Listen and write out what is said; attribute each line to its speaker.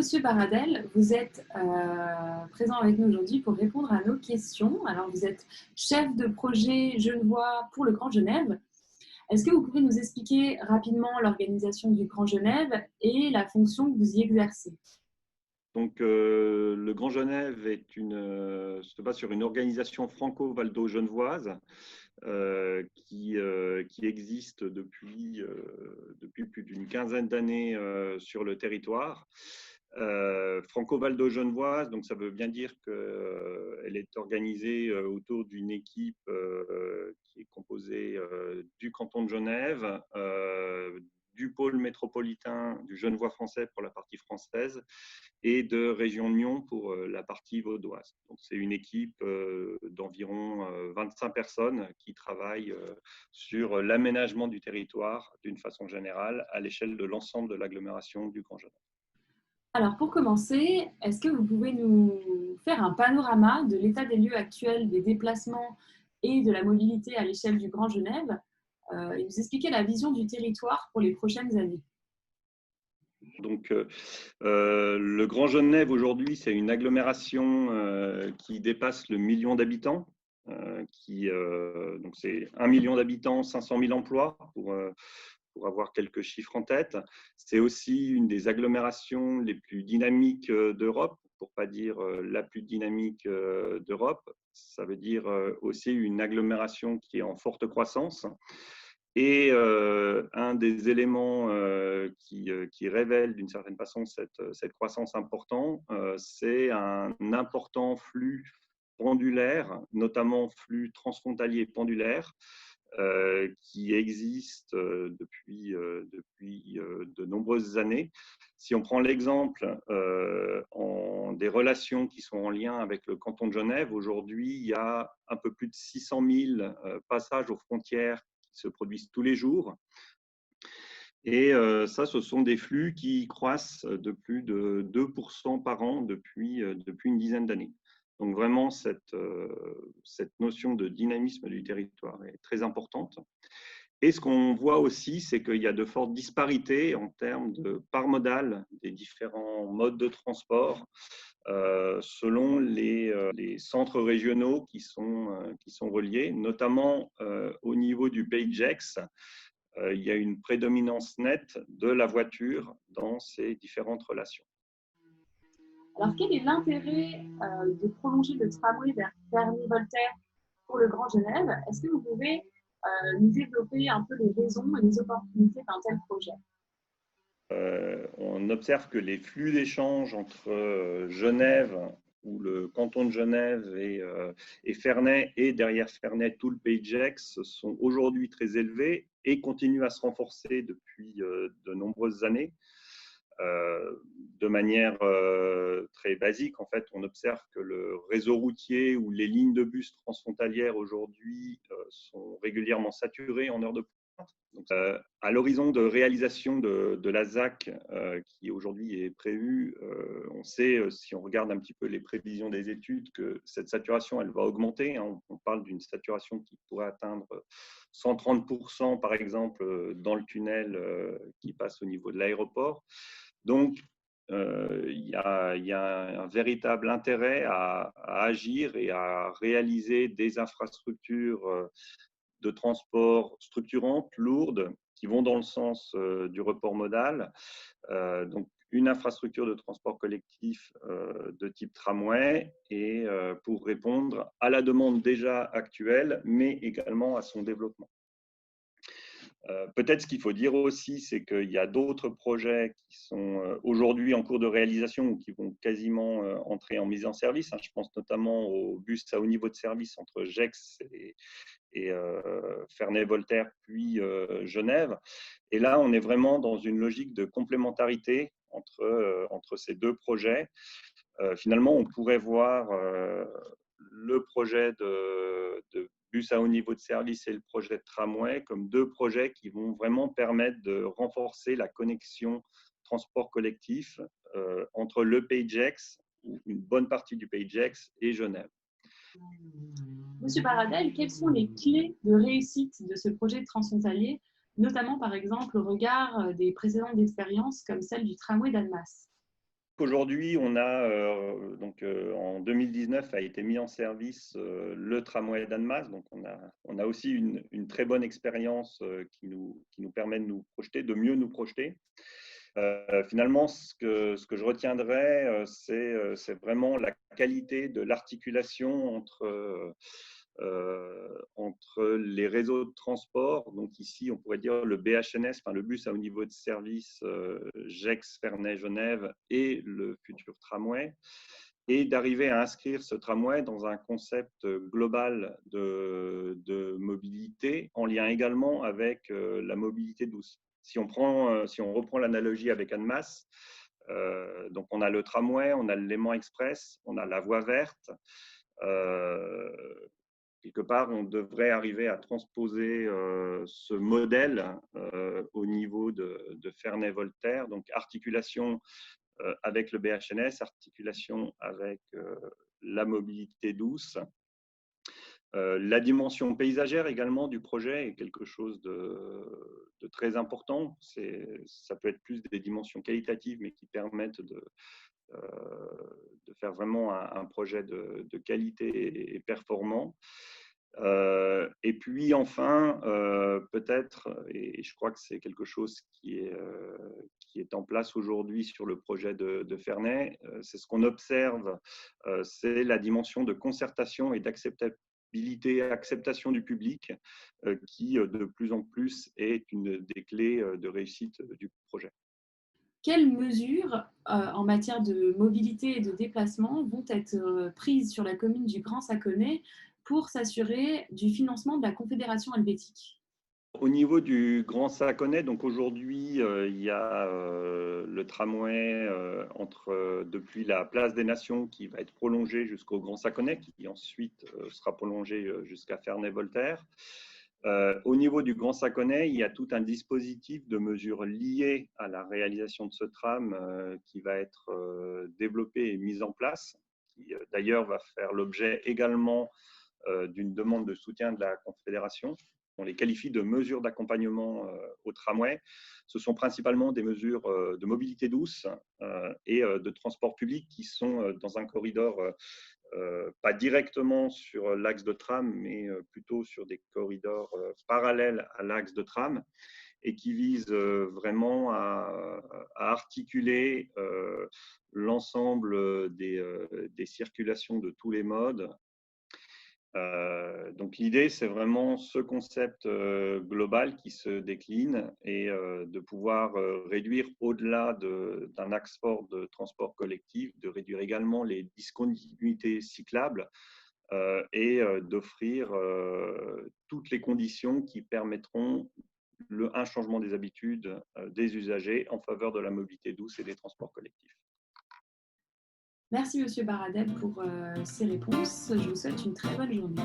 Speaker 1: Monsieur Baradel, vous êtes présent avec nous aujourd'hui pour répondre à nos questions. Alors, vous êtes chef de projet Genevois pour le Grand Genève. Est-ce que vous pouvez nous expliquer rapidement l'organisation du Grand Genève et la fonction que vous y exercez?
Speaker 2: Donc, le Grand Genève se base sur une organisation franco-valdo-genevoise qui existe depuis plus d'une quinzaine d'années sur le territoire. Franco-valdo-genevoise, donc ça veut bien dire qu'elle est organisée autour d'une équipe qui est composée du canton de Genève, du pôle métropolitain du Genevois français pour la partie française et de Région de Nyon pour la partie vaudoise. Donc, c'est une équipe d'environ 25 personnes qui travaillent sur l'aménagement du territoire d'une façon générale à l'échelle de l'ensemble de l'agglomération du Grand Genève.
Speaker 1: Alors, pour commencer, est-ce que vous pouvez nous faire un panorama de l'état des lieux actuels des déplacements et de la mobilité à l'échelle du Grand Genève et nous expliquer la vision du territoire pour les prochaines années?
Speaker 2: Donc, le Grand Genève aujourd'hui, c'est une agglomération qui dépasse le million d'habitants. Donc c'est 1 million d'habitants, 500 000 emplois pour avoir quelques chiffres en tête. C'est aussi une des agglomérations les plus dynamiques d'Europe, pour ne pas dire la plus dynamique d'Europe. Ça veut dire aussi une agglomération qui est en forte croissance. Et un des éléments qui révèle d'une certaine façon cette croissance importante, c'est un important flux pendulaire, notamment flux transfrontalier pendulaire, qui existe depuis de nombreuses années. Si on prend l'exemple des relations qui sont en lien avec le canton de Genève, aujourd'hui, il y a un peu plus de 600 000 passages aux frontières qui se produisent tous les jours. Et ça, ce sont des flux qui croissent de plus de 2% par an depuis une dizaine d'années. Donc vraiment, cette notion de dynamisme du territoire est très importante. Et ce qu'on voit aussi, c'est qu'il y a de fortes disparités en termes de part modale des différents modes de transport selon les centres régionaux qui sont reliés, notamment au niveau du Pays de Gex. Il y a une prédominance nette de la voiture dans ces différentes relations.
Speaker 1: Alors, quel est l'intérêt de prolonger le tramway vers Ferney-Voltaire pour le Grand Genève? Est-ce que vous pouvez nous développer un peu les raisons et les opportunités d'un tel projet?
Speaker 2: On observe que les flux d'échanges entre Genève, ou le canton de Genève et Ferney, et derrière Ferney, tout le Pays de Gex, sont aujourd'hui très élevés et continuent à se renforcer depuis de nombreuses années. De manière très basique, en fait, on observe que le réseau routier ou les lignes de bus transfrontalières aujourd'hui sont régulièrement saturées en heure de pointe. Donc, à l'horizon de réalisation de la ZAC qui aujourd'hui est prévue, on sait, si on regarde un petit peu les prévisions des études, que cette saturation, elle va augmenter. On parle d'une saturation qui pourrait atteindre 130% par exemple dans le tunnel qui passe au niveau de l'aéroport. Donc, il y a un véritable intérêt à agir et à réaliser des infrastructures de transport structurantes, lourdes, qui vont dans le sens du report modal. Donc, une infrastructure de transport collectif de type tramway, et pour répondre à la demande déjà actuelle, mais également à son développement. Peut-être ce qu'il faut dire aussi, c'est qu'il y a d'autres projets qui sont aujourd'hui en cours de réalisation ou qui vont quasiment entrer en mise en service. Je pense notamment au bus à haut niveau de service entre Gex et Ferney-Voltaire, puis Genève. Et là, on est vraiment dans une logique de complémentarité entre ces deux projets. Finalement, on pourrait voir le projet de bus à haut niveau de service et le projet de tramway comme deux projets qui vont vraiment permettre de renforcer la connexion transport collectif entre le Pays de Gex, ou une bonne partie du Pays de Gex, et Genève.
Speaker 1: Monsieur Baradel, quelles sont les clés de réussite de ce projet transfrontalier, notamment par exemple au regard des précédentes expériences comme celle du tramway d'Annemasse?
Speaker 2: Aujourd'hui, on a en 2019 a été mis en service le tramway d'Annemasse. Donc, on a aussi une très bonne expérience qui nous permet de nous projeter, de mieux nous projeter. Finalement, ce que je retiendrai, c'est vraiment la qualité de l'articulation entre les réseaux de transport. Donc ici, on pourrait dire le BHNS, enfin le bus à haut niveau de service Gex, Ferney, Genève et le futur tramway, et d'arriver à inscrire ce tramway dans un concept global de mobilité, en lien également avec la mobilité douce. Si on reprend l'analogie avec Annemasse, donc on a le tramway, on a le Léman Express, on a la voie verte. Quelque part, on devrait arriver à transposer ce modèle au niveau de Ferney-Voltaire, donc articulation avec le BHNS, articulation avec la mobilité douce. La dimension paysagère également du projet est quelque chose de très important. Ça peut être plus des dimensions qualitatives, mais qui permettent de faire vraiment un projet de qualité et performant. Et puis enfin, peut-être, et je crois que c'est quelque chose qui est en place aujourd'hui sur le projet de Ferney, c'est ce qu'on observe, c'est la dimension de concertation et d'acceptabilité, acceptation du public, qui de plus en plus est une des clés de réussite du projet.
Speaker 1: Quelles mesures en matière de mobilité et de déplacement vont être prises sur la commune du Grand Saconnet pour s'assurer du financement de la Confédération helvétique?
Speaker 2: Au niveau du Grand Saconnet, donc aujourd'hui, il y a le tramway depuis la place des Nations qui va être prolongé jusqu'au Grand Saconnet, qui ensuite sera prolongé jusqu'à Ferney-Voltaire. Au niveau du Grand Saconnet, il y a tout un dispositif de mesures liées à la réalisation de ce tram qui va être développé et mis en place, qui d'ailleurs va faire l'objet également d'une demande de soutien de la Confédération. On les qualifie de mesures d'accompagnement au tramway. Ce sont principalement des mesures de mobilité douce et de transport public qui sont dans un corridor pas directement sur l'axe de tram, mais plutôt sur des corridors parallèles à l'axe de tram, et qui visent vraiment à articuler l'ensemble des circulations de tous les modes. Donc l'idée, c'est vraiment ce concept global qui se décline, et de pouvoir réduire au-delà d'un axe fort de transport collectif, de réduire également les discontinuités cyclables et d'offrir toutes les conditions qui permettront un changement des habitudes des usagers en faveur de la mobilité douce et des transports collectifs.
Speaker 1: Merci Monsieur Baradel pour ces réponses. Je vous souhaite une très bonne journée.